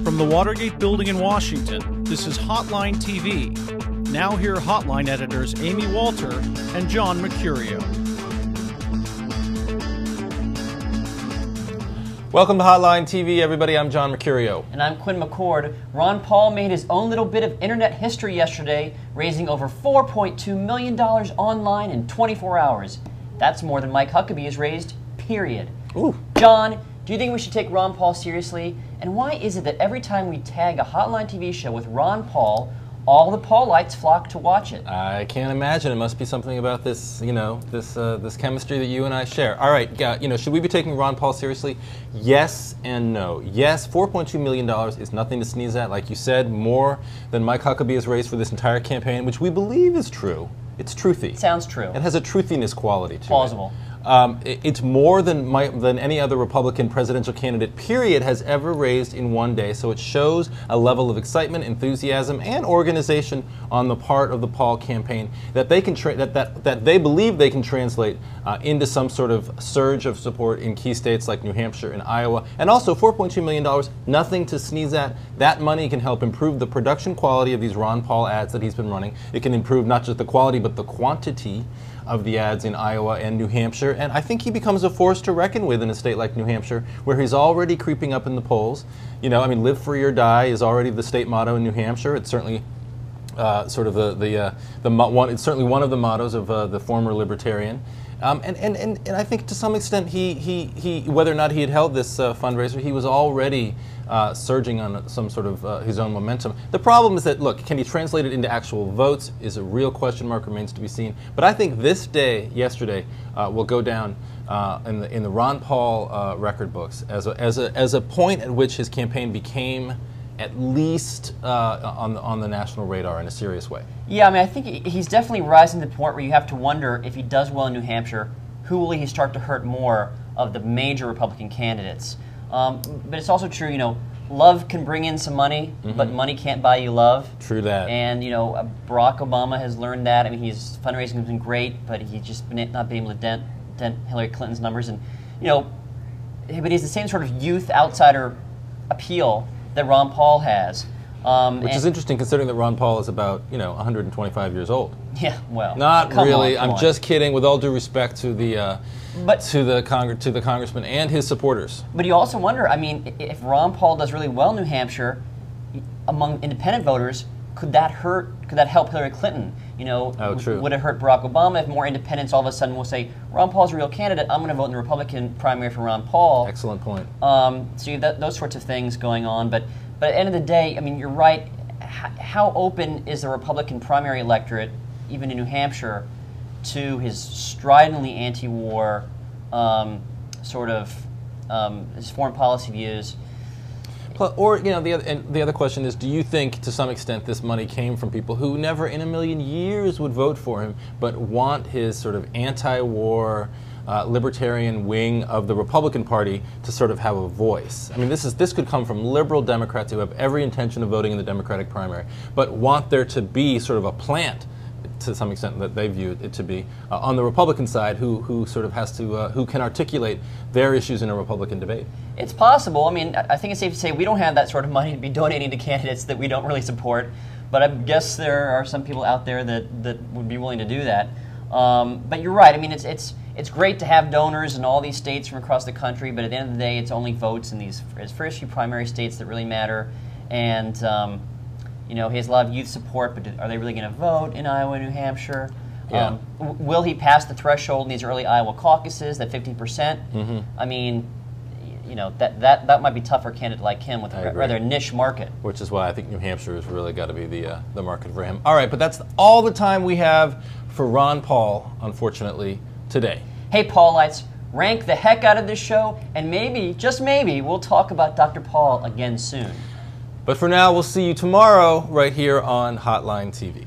From the Watergate Building in Washington, this is Hotline TV. Now here are Hotline editors Amy Walter and John Mercurio. Welcome to Hotline TV, everybody. I'm John Mercurio. And I'm Quinn McCord. Ron Paul made his own little bit of internet history yesterday, raising over $4.2 million online in 24 hours. That's more than Mike Huckabee has raised, period. Ooh. John, do you think we should take Ron Paul seriously? And why is it that every time we tag a Hotline TV show with Ron Paul, all the Paulites flock to watch it? I can't imagine. It must be something about this, this chemistry that you and I share. All right, should we be taking Ron Paul seriously? Yes and no. Yes, $4.2 million is nothing to sneeze at. Like you said, more than Mike Huckabee has raised for this entire campaign, which we believe is true. It's truthy. Sounds true. It has a truthiness quality to it. Plausible. It's more than any other Republican presidential candidate, period, has ever raised in one day. So it shows a level of excitement, enthusiasm, and organization on the part of the Paul campaign that they can that they believe they can translate into some sort of surge of support in key states like New Hampshire and Iowa. And also, $4.2 million, nothing to sneeze at. That money can help improve the production quality of these Ron Paul ads that he's been running. It can improve not just the quality but the quantity of the ads in Iowa and New Hampshire, and I think he becomes a force to reckon with in a state like New Hampshire, where he's already creeping up in the polls. Live free or die is already the state motto in New Hampshire. It's certainly sort of it's certainly one of the mottos of the former libertarian. And I think to some extent he whether or not he had held this fundraiser, he was already surging on some sort of his own momentum. The problem is that, look, can he translate it into actual votes is a real question mark, remains to be seen. But I think this day, yesterday, will go down in the Ron Paul record books as a point at which his campaign became at least on the national radar in a serious way. Yeah, I mean, I think he's definitely rising to the point where you have to wonder if he does well in New Hampshire, who will he start to hurt more of the major Republican candidates? But it's also true, love can bring in some money, but money can't buy you love. True that. And, Barack Obama has learned that. I mean, his fundraising has been great, but he's just not been able to dent Hillary Clinton's numbers. And, but he has the same sort of youth outsider appeal that Ron Paul has. Which is interesting considering that Ron Paul is about, 125 years old. Yeah, well. Not really. I'm just kidding, with all due respect to the congressman and his supporters. But you also wonder, I mean, if Ron Paul does really well in New Hampshire, among independent voters, could that help Hillary Clinton? True. Would it hurt Barack Obama if more independents all of a sudden will say, Ron Paul's a real candidate, I'm going to vote in the Republican primary for Ron Paul? Excellent point. So you have those sorts of things going on. But at the end of the day, I mean, you're right. How open is the Republican primary electorate, even in New Hampshire, to his stridently anti-war his foreign policy views? Or, the other question is, do you think, to some extent, this money came from people who never in a million years would vote for him, but want his sort of anti-war, libertarian wing of the Republican Party to sort of have a voice? I mean, this could come from liberal Democrats who have every intention of voting in the Democratic primary, but want there to be sort of a plant, to some extent that they view it to be, on the Republican side, who sort of has to, who can articulate their issues in a Republican debate. It's possible. I mean, I think it's safe to say we don't have that sort of money to be donating to candidates that we don't really support, but I guess there are some people out there that would be willing to do that. But you're right. I mean, it's great to have donors in all these states from across the country, but at the end of the day, it's only votes in these first few primary states that really matter. And he has a lot of youth support, but are they really going to vote in Iowa and New Hampshire? Yeah. Will he pass the threshold in these early Iowa caucuses, that 15%? I mean, that might be tough for a candidate like him with a rather niche market. Which is why I think New Hampshire has really got to be the market for him. All right, but that's all the time we have for Ron Paul, unfortunately, today. Hey, Paulites, rank the heck out of this show, and maybe, just maybe, we'll talk about Dr. Paul again soon. But for now, we'll see you tomorrow right here on Hotline TV.